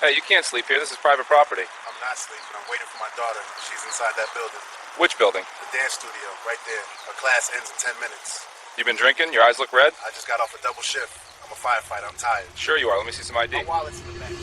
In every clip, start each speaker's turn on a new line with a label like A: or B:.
A: Hey, you can't sleep here. This is private property.
B: I'm not sleeping. I'm waiting for my daughter. She's inside that building.
A: Which building?
B: The dance studio, right there. Her class ends in 10 minutes.
A: You been drinking? Your eyes look red?
B: I just got off a double shift. I'm a firefighter. I'm tired.
A: Sure you are. Let me see some ID.
B: My wallet's in the back.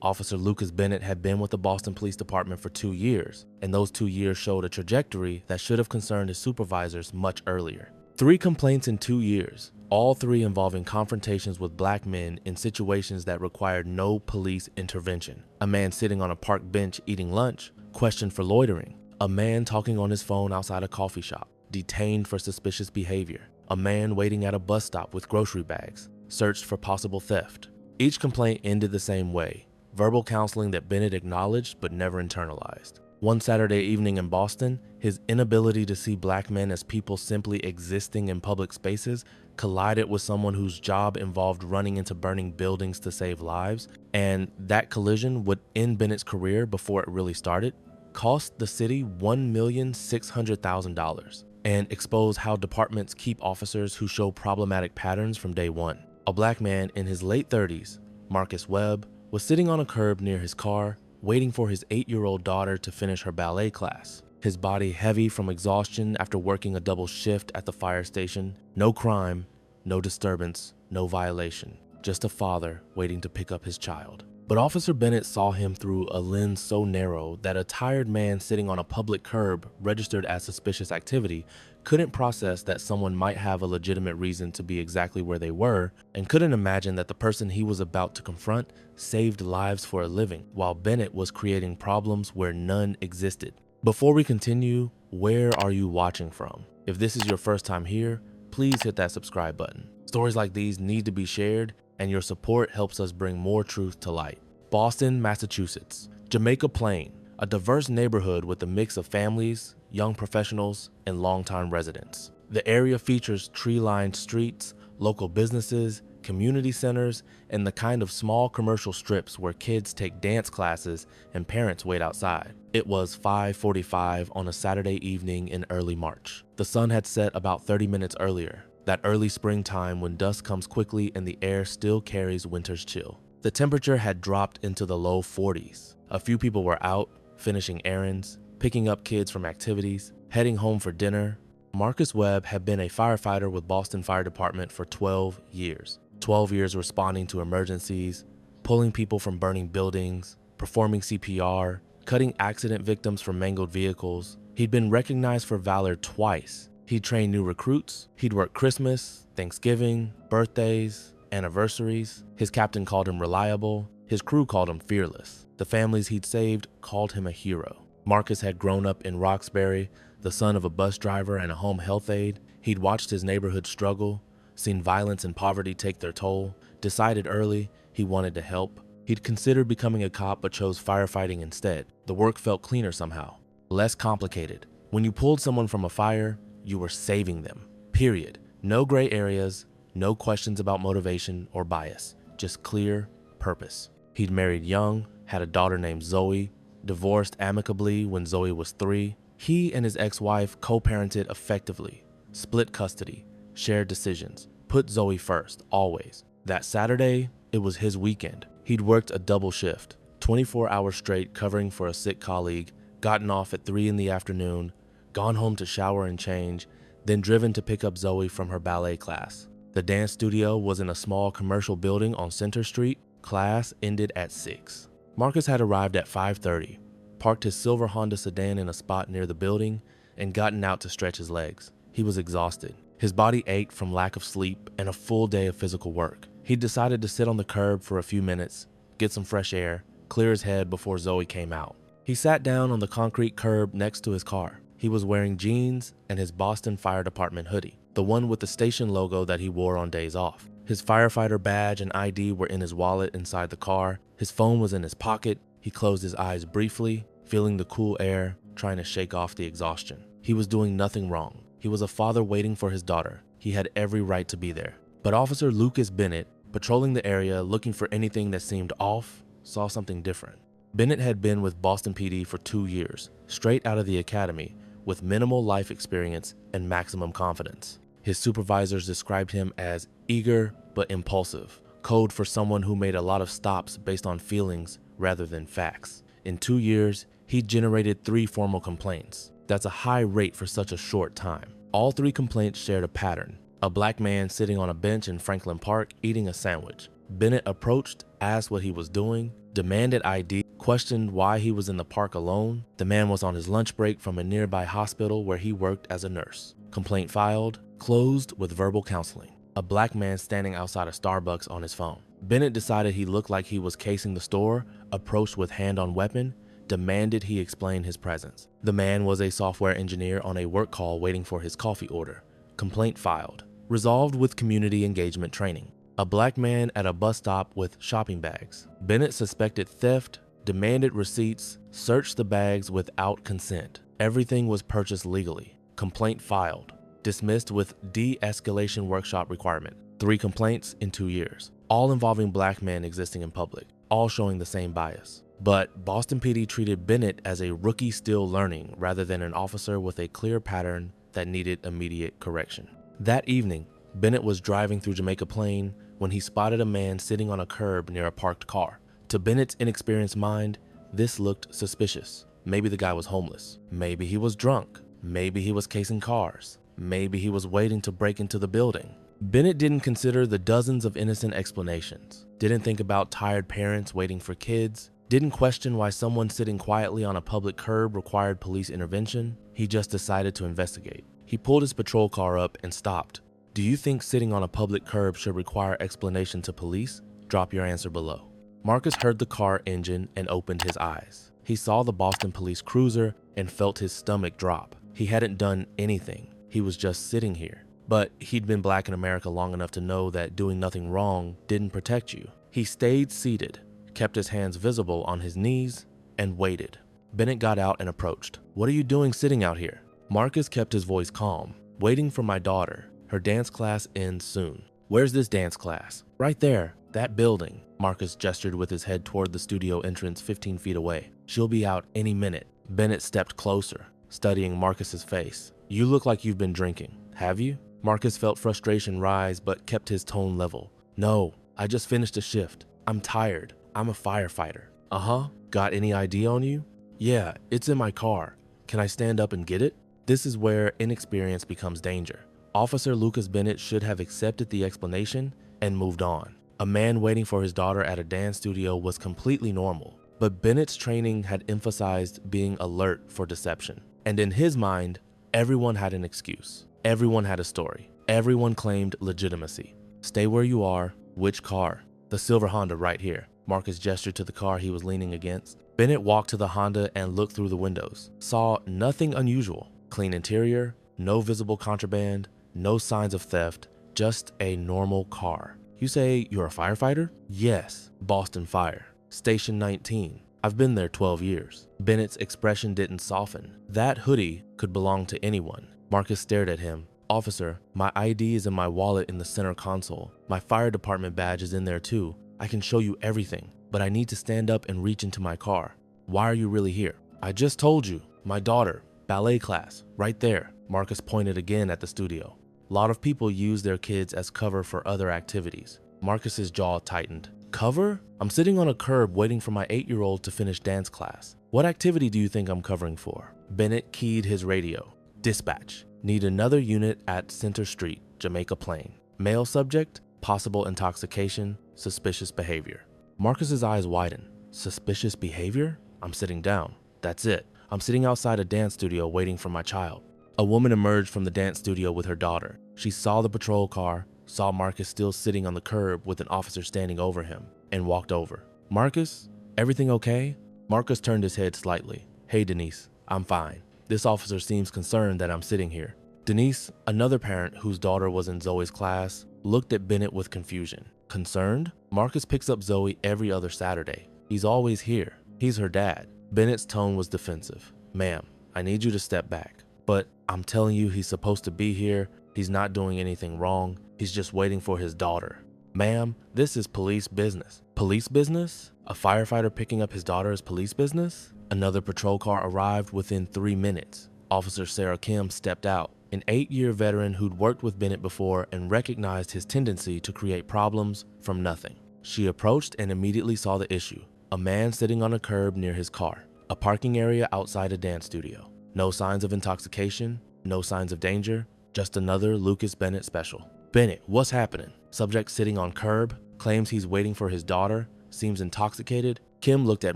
C: Officer Lucas Bennett had been with the Boston Police Department for 2 years, and those 2 years showed a trajectory that should have concerned his supervisors much earlier. 3 complaints in 2 years, all 3 involving confrontations with black men in situations that required no police intervention. A man sitting on a park bench eating lunch, questioned for loitering. A man talking on his phone outside a coffee shop, detained for suspicious behavior. A man waiting at a bus stop with grocery bags, searched for possible theft. Each complaint ended the same way. Verbal counseling that Bennett acknowledged but never internalized. One Saturday evening in Boston, his inability to see black men as people simply existing in public spaces collided with someone whose job involved running into burning buildings to save lives, and that collision would end Bennett's career before it really started, cost the city $1,600,000, and expose how departments keep officers who show problematic patterns from day one. A black man in his late 30s, Marcus Webb, was sitting on a curb near his car, waiting for his 8-year-old daughter to finish her ballet class. His body heavy from exhaustion after working a double shift at the fire station. No crime, no disturbance, no violation. Just a father waiting to pick up his child. But Officer Bennett saw him through a lens so narrow that a tired man sitting on a public curb registered as suspicious activity couldn't process that someone might have a legitimate reason to be exactly where they were, and couldn't imagine that the person he was about to confront saved lives for a living, while Bennett was creating problems where none existed. Before we continue, where are you watching from? If this is your first time here, please hit that subscribe button. Stories like these need to be shared, and your support helps us bring more truth to light. Boston, Massachusetts. Jamaica Plain, a diverse neighborhood with a mix of families, young professionals, and longtime residents. The area features tree-lined streets, local businesses, community centers, and the kind of small commercial strips where kids take dance classes and parents wait outside. It was 5:45 on a Saturday evening in early March. The sun had set about 30 minutes earlier, that early springtime when dusk comes quickly and the air still carries winter's chill. The temperature had dropped into the low 40s. A few people were out, finishing errands, picking up kids from activities, heading home for dinner. Marcus Webb had been a firefighter with Boston Fire Department for 12 years. 12 years responding to emergencies, pulling people from burning buildings, performing CPR, cutting accident victims from mangled vehicles. He'd been recognized for valor twice. He'd trained new recruits. He'd worked Christmas, Thanksgiving, birthdays, anniversaries. His captain called him reliable. His crew called him fearless. The families he'd saved called him a hero. Marcus had grown up in Roxbury, the son of a bus driver and a home health aide. He'd watched his neighborhood struggle, seen violence and poverty take their toll, decided early he wanted to help. He'd considered becoming a cop but chose firefighting instead. The work felt cleaner somehow, less complicated. When you pulled someone from a fire, you were saving them, period. No gray areas, no questions about motivation or bias, just clear purpose. He'd married young, had a daughter named Zoe, divorced amicably when Zoe was 3. He and his ex-wife co-parented effectively, split custody, shared decisions, put Zoe first, always. That Saturday, it was his weekend. He'd worked a double shift, 24 hours straight covering for a sick colleague, gotten off at 3 in the afternoon, gone home to shower and change, then driven to pick up Zoe from her ballet class. The dance studio was in a small commercial building on Center Street. Class ended at 6. Marcus had arrived at 5:30, parked his silver Honda sedan in a spot near the building, and gotten out to stretch his legs. He was exhausted. His body ached from lack of sleep and a full day of physical work. He decided to sit on the curb for a few minutes, get some fresh air, clear his head before Zoe came out. He sat down on the concrete curb next to his car. He was wearing jeans and his Boston Fire Department hoodie, the one with the station logo that he wore on days off. His firefighter badge and ID were in his wallet inside the car. His phone was in his pocket. He closed his eyes briefly, feeling the cool air, trying to shake off the exhaustion. He was doing nothing wrong. He was a father waiting for his daughter. He had every right to be there. But Officer Lucas Bennett, patrolling the area looking for anything that seemed off, saw something different. Bennett had been with Boston PD for 2 years, straight out of the academy, with minimal life experience and maximum confidence. His supervisors described him as eager but impulsive, code for someone who made a lot of stops based on feelings rather than facts. In 2 years, he generated 3 formal complaints. That's a high rate for such a short time. All 3 complaints shared a pattern. A black man sitting on a bench in Franklin Park eating a sandwich. Bennett approached, asked what he was doing, demanded ID, questioned why he was in the park alone. The man was on his lunch break from a nearby hospital where he worked as a nurse. Complaint filed, closed with verbal counseling. A black man standing outside a Starbucks on his phone. Bennett decided he looked like he was casing the store, approached with hand on weapon, demanded he explain his presence. The man was a software engineer on a work call waiting for his coffee order. Complaint filed. Resolved with community engagement training. A black man at a bus stop with shopping bags. Bennett suspected theft, demanded receipts, searched the bags without consent. Everything was purchased legally. Complaint filed. Dismissed with de-escalation workshop requirement. 3 complaints in 2 years. All involving black men existing in public. All showing the same bias. But Boston PD treated Bennett as a rookie still learning rather than an officer with a clear pattern that needed immediate correction. That evening, Bennett was driving through Jamaica Plain when he spotted a man sitting on a curb near a parked car. To Bennett's inexperienced mind, this looked suspicious. Maybe the guy was homeless. Maybe he was drunk. Maybe he was casing cars. Maybe he was waiting to break into the building. Bennett didn't consider the dozens of innocent explanations. Didn't think about tired parents waiting for kids. Didn't question why someone sitting quietly on a public curb required police intervention. He just decided to investigate. He pulled his patrol car up and stopped. Do you think sitting on a public curb should require explanation to police? Drop your answer below. Marcus heard the car engine and opened his eyes. He saw the Boston police cruiser and felt his stomach drop. He hadn't done anything. He was just sitting here. But he'd been black in America long enough to know that doing nothing wrong didn't protect you. He stayed seated, kept his hands visible on his knees, and waited. Bennett got out and approached. What are you doing sitting out here? Marcus kept his voice calm. Waiting for my daughter. Her dance class ends soon. Where's this dance class? Right there, that building. Marcus gestured with his head toward the studio entrance 15 feet away. She'll be out any minute. Bennett stepped closer, studying Marcus's face. You look like you've been drinking. Have you? Marcus felt frustration rise but kept his tone level. No, I just finished a shift. I'm tired. I'm a firefighter. Uh-huh. Got any ID on you? Yeah, it's in my car. Can I stand up and get it? This is where inexperience becomes danger. Officer Lucas Bennett should have accepted the explanation and moved on. A man waiting for his daughter at a dance studio was completely normal, but Bennett's training had emphasized being alert for deception. And in his mind, everyone had an excuse. Everyone had a story. Everyone claimed legitimacy. Stay where you are. Which car? The silver Honda right here. Marcus gestured to the car he was leaning against. Bennett walked to the Honda and looked through the windows. Saw nothing unusual. Clean interior, no visible contraband, no signs of theft, just a normal car. You say you're a firefighter? Yes, Boston Fire. Station 19. I've been there 12 years. Bennett's expression didn't soften. That hoodie could belong to anyone. Marcus stared at him. Officer, my ID is in my wallet in the center console. My fire department badge is in there too. I can show you everything, but I need to stand up and reach into my car. Why are you really here? I just told you. My daughter, ballet class, right there. Marcus pointed again at the studio. A lot of people use their kids as cover for other activities. Marcus's jaw tightened. Cover? I'm sitting on a curb waiting for my 8-year-old to finish dance class. What activity do you think I'm covering for? Bennett keyed his radio. Dispatch. Need another unit at Center Street, Jamaica Plain. Male subject, possible intoxication, suspicious behavior. Marcus's eyes widened. Suspicious behavior? I'm sitting down. That's it. I'm sitting outside a dance studio waiting for my child. A woman emerged from the dance studio with her daughter. She saw the patrol car, saw Marcus still sitting on the curb with an officer standing over him, and walked over. Marcus, everything okay? Marcus turned his head slightly. Hey Denise, I'm fine. This officer seems concerned that I'm sitting here. Denise, another parent whose daughter was in Zoe's class, looked at Bennett with confusion. Concerned? Marcus picks up Zoe every other Saturday. He's always here. He's her dad. Bennett's tone was defensive. Ma'am, I need you to step back. But I'm telling you he's supposed to be here. He's not doing anything wrong. He's just waiting for his daughter. Ma'am, this is police business. Police business? A firefighter picking up his daughter is police business? Another patrol car arrived within 3 minutes. Officer Sarah Kim stepped out, an 8-year veteran who'd worked with Bennett before and recognized his tendency to create problems from nothing. She approached and immediately saw the issue. A man sitting on a curb near his car. A parking area outside a dance studio. No signs of intoxication, no signs of danger, just another Lucas Bennett special. Bennett, what's happening? Subject sitting on curb, claims he's waiting for his daughter, seems intoxicated. Kim looked at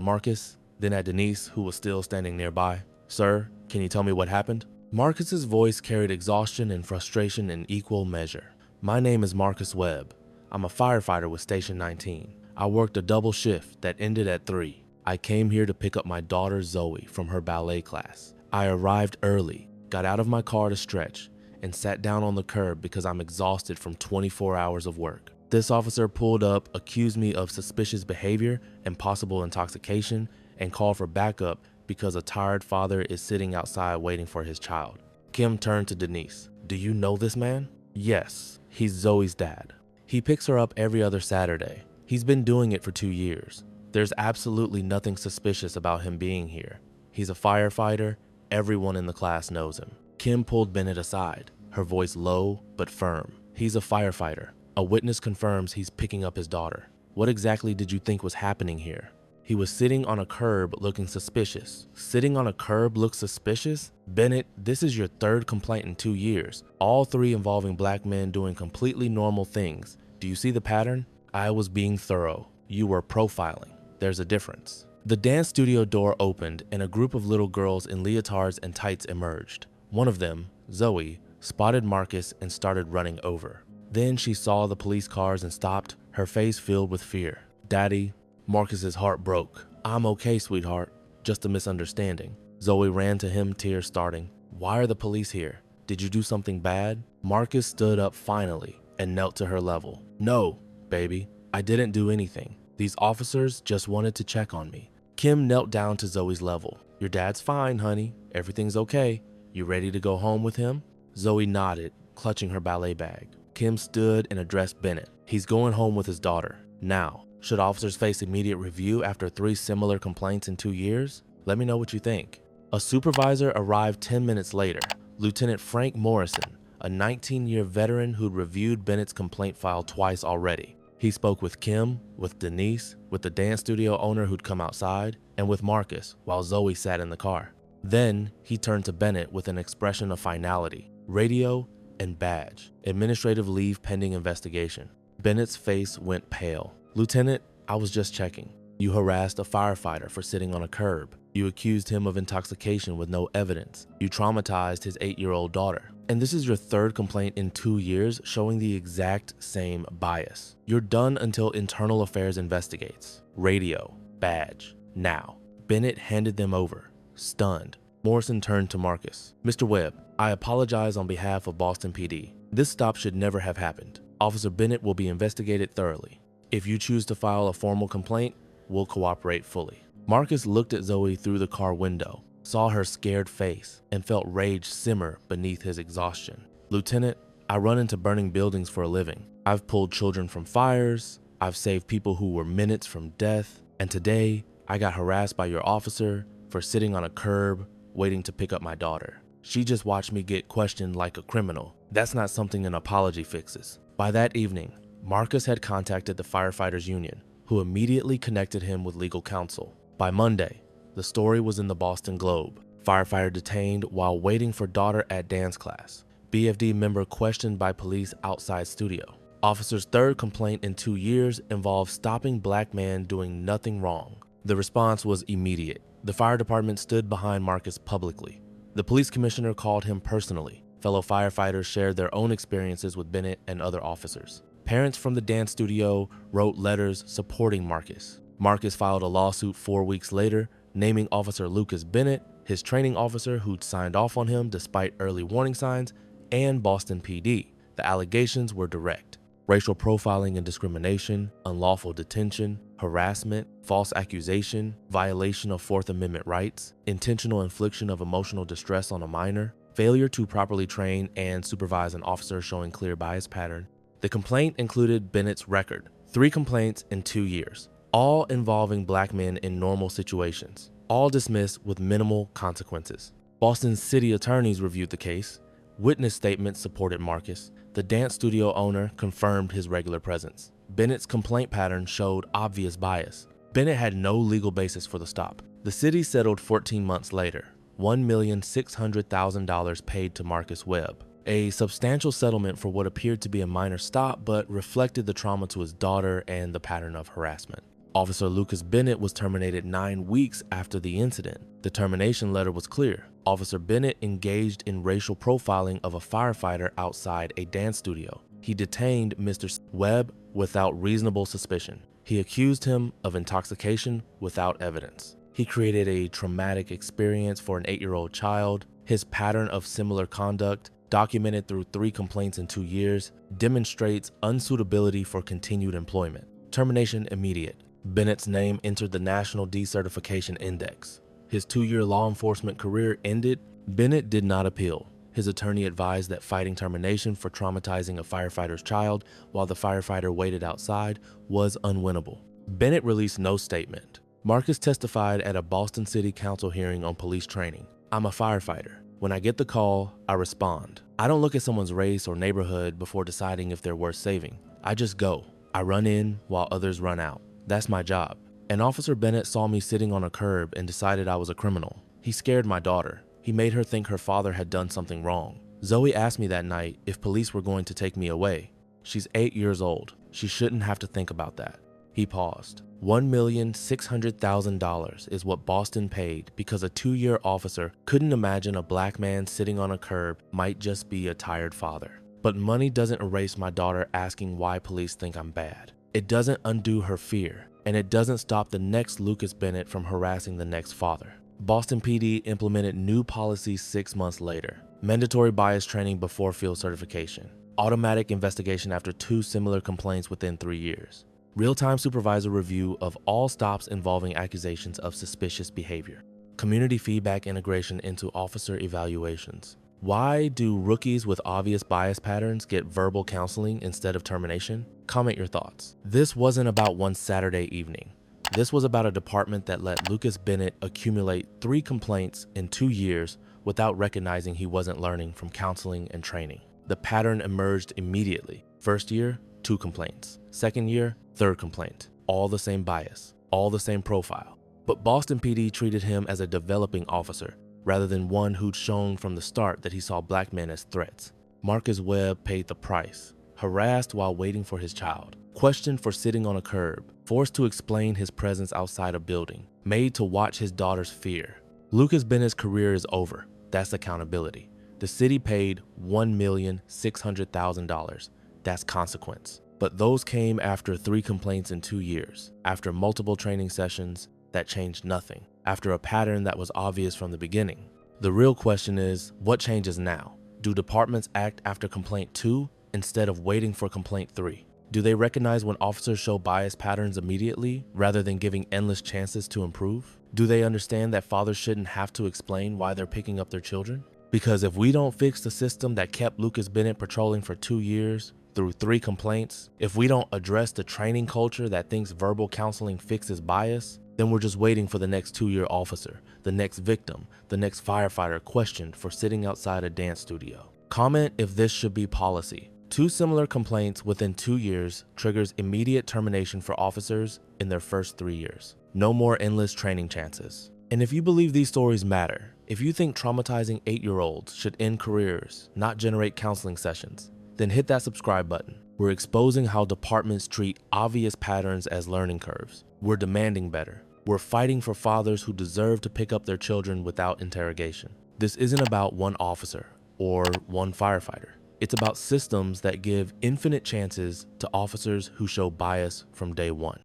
C: Marcus, then at Denise, who was still standing nearby. Sir, can you tell me what happened? Marcus's voice carried exhaustion and frustration in equal measure. My name is Marcus Webb. I'm a firefighter with Station 19. I worked a double shift that ended at 3. I came here to pick up my daughter Zoe from her ballet class. I arrived early, got out of my car to stretch, and sat down on the curb because I'm exhausted from 24 hours of work. This officer pulled up, accused me of suspicious behavior and possible intoxication, and called for backup because a tired father is sitting outside waiting for his child. Kim turned to Denise. Do you know this man? Yes, he's Zoe's dad. He picks her up every other Saturday. He's been doing it for 2 years. There's absolutely nothing suspicious about him being here. He's a firefighter. Everyone in the class knows him. Kim pulled Bennett aside, her voice low but firm. He's a firefighter. A witness confirms he's picking up his daughter. What exactly did you think was happening here? He was sitting on a curb looking suspicious. Sitting on a curb looks suspicious? Bennett, this is your 3rd complaint in 2 years, all 3 involving black men doing completely normal things. Do you see the pattern? I was being thorough. You were profiling. There's a difference. The dance studio door opened and a group of little girls in leotards and tights emerged. One of them, Zoe, spotted Marcus and started running over. Then she saw the police cars and stopped, her face filled with fear. Daddy, Marcus's heart broke. I'm okay, sweetheart. Just a misunderstanding. Zoe ran to him, tears starting. Why are the police here? Did you do something bad? Marcus stood up finally and knelt to her level. No, baby, I didn't do anything. These officers just wanted to check on me. Kim knelt down to Zoe's level. Your dad's fine, honey. Everything's okay. You ready to go home with him? Zoe nodded, clutching her ballet bag. Kim stood and addressed Bennett. He's going home with his daughter. Now, should officers face immediate review after 3 similar complaints in 2 years? Let me know what you think. A supervisor arrived 10 minutes later. Lieutenant Frank Morrison, a 19-year veteran who'd reviewed Bennett's complaint file twice already. He spoke with Kim, with Denise, with the dance studio owner who'd come outside, and with Marcus while Zoe sat in the car. Then he turned to Bennett with an expression of finality, radio, and badge. Administrative leave pending investigation. Bennett's face went pale. Lieutenant, I was just checking. You harassed a firefighter for sitting on a curb. You accused him of intoxication with no evidence. You traumatized his 8-year-old daughter. And this is your 3rd complaint in 2 years showing the exact same bias. You're done until Internal Affairs investigates. Radio, badge, now. Bennett handed them over, stunned. Morrison turned to Marcus. Mr. Webb, I apologize on behalf of Boston PD. This stop should never have happened. Officer Bennett will be investigated thoroughly. If you choose to file a formal complaint, we'll cooperate fully. Marcus looked at Zoe through the car window, saw her scared face, and felt rage simmer beneath his exhaustion. Lieutenant, I run into burning buildings for a living. I've pulled children from fires, I've saved people who were minutes from death, and today I got harassed by your officer for sitting on a curb waiting to pick up my daughter. She just watched me get questioned like a criminal. That's not something an apology fixes. By that evening, Marcus had contacted the Firefighters Union, who immediately connected him with legal counsel. By Monday, the story was in the Boston Globe. Firefighter detained while waiting for daughter at dance class. BFD member questioned by police outside studio. Officer's 3rd complaint in 2 years involved stopping black man doing nothing wrong. The response was immediate. The fire department stood behind Marcus publicly. The police commissioner called him personally. Fellow firefighters shared their own experiences with Bennett and other officers. Parents from the dance studio wrote letters supporting Marcus. Marcus filed a lawsuit 4 weeks later, naming Officer Lucas Bennett, his training officer who'd signed off on him despite early warning signs, and Boston PD. The allegations were direct. Racial profiling and discrimination, unlawful detention, harassment, false accusation, violation of 4th Amendment rights, intentional infliction of emotional distress on a minor, failure to properly train and supervise an officer showing clear bias pattern. The complaint included Bennett's record, 3 complaints in 2 years, all involving black men in normal situations, all dismissed with minimal consequences. Boston's city attorneys reviewed the case. Witness statements supported Marcus. The dance studio owner confirmed his regular presence. Bennett's complaint pattern showed obvious bias. Bennett had no legal basis for the stop. The city settled 14 months later, $1,600,000 paid to Marcus Webb. A substantial settlement for what appeared to be a minor stop, but reflected the trauma to his daughter and the pattern of harassment. Officer Lucas Bennett was terminated 9 weeks after the incident. The termination letter was clear. Officer Bennett engaged in racial profiling of a firefighter outside a dance studio. He detained Mr. Webb without reasonable suspicion. He accused him of intoxication without evidence. He created a traumatic experience for an 8-year-old child. His pattern of similar conduct, documented through 3 complaints in 2 years, demonstrates unsuitability for continued employment. Termination immediate. Bennett's name entered the National Decertification Index. His 2-year law enforcement career ended. Bennett did not appeal. His attorney advised that fighting termination for traumatizing a firefighter's child while the firefighter waited outside was unwinnable. Bennett released no statement. Marcus testified at a Boston City Council hearing on police training. "I'm a firefighter. When I get the call, I respond. I don't look at someone's race or neighborhood before deciding if they're worth saving. I just go. I run in while others run out. That's my job. And Officer Bennett saw me sitting on a curb and decided I was a criminal. He scared my daughter. He made her think her father had done something wrong. Zoe asked me that night if police were going to take me away. She's 8 years old. She shouldn't have to think about that." He paused. $1,600,000 is what Boston paid because a 2-year officer couldn't imagine a black man sitting on a curb might just be a tired father. But money doesn't erase my daughter asking why police think I'm bad. It doesn't undo her fear, and it doesn't stop the next Lucas Bennett from harassing the next father. Boston PD implemented new policies 6 months later. Mandatory bias training before field certification. Automatic investigation after 2 similar complaints within 3 years. Real-time supervisor review of all stops involving accusations of suspicious behavior. Community feedback integration into officer evaluations. Why do rookies with obvious bias patterns get verbal counseling instead of termination? Comment your thoughts. This wasn't about one Saturday evening. This was about a department that let Lucas Bennett accumulate 3 complaints in 2 years without recognizing he wasn't learning from counseling and training. The pattern emerged immediately. First year, 2 complaints. Second year, 3rd complaint. All the same bias, all the same profile. But Boston PD treated him as a developing officer rather than one who'd shown from the start that he saw black men as threats. Marcus Webb paid the price. Harassed while waiting for his child. Questioned for sitting on a curb. Forced to explain his presence outside a building. Made to watch his daughter's fear. Lucas Bennett's career is over. That's accountability. The city paid $1,600,000. That's consequence. But those came after 3 complaints in 2 years. After multiple training sessions that changed nothing. After a pattern that was obvious from the beginning. The real question is, what changes now? Do departments act after complaint 2 instead of waiting for complaint 3? Do they recognize when officers show bias patterns immediately rather than giving endless chances to improve? Do they understand that fathers shouldn't have to explain why they're picking up their children? Because if we don't fix the system that kept Lucas Bennett patrolling for 2 years, through 3 complaints, if we don't address the training culture that thinks verbal counseling fixes bias, then we're just waiting for the next 2-year officer, the next victim, the next firefighter questioned for sitting outside a dance studio. Comment if this should be policy. 2 similar complaints within 2 years triggers immediate termination for officers in their first 3 years. No more endless training chances. And if you believe these stories matter, if you think traumatizing 8-year-olds should end careers, not generate counseling sessions, then hit that subscribe button. We're exposing how departments treat obvious patterns as learning curves. We're demanding better. We're fighting for fathers who deserve to pick up their children without interrogation. This isn't about one officer or one firefighter. It's about systems that give infinite chances to officers who show bias from day one.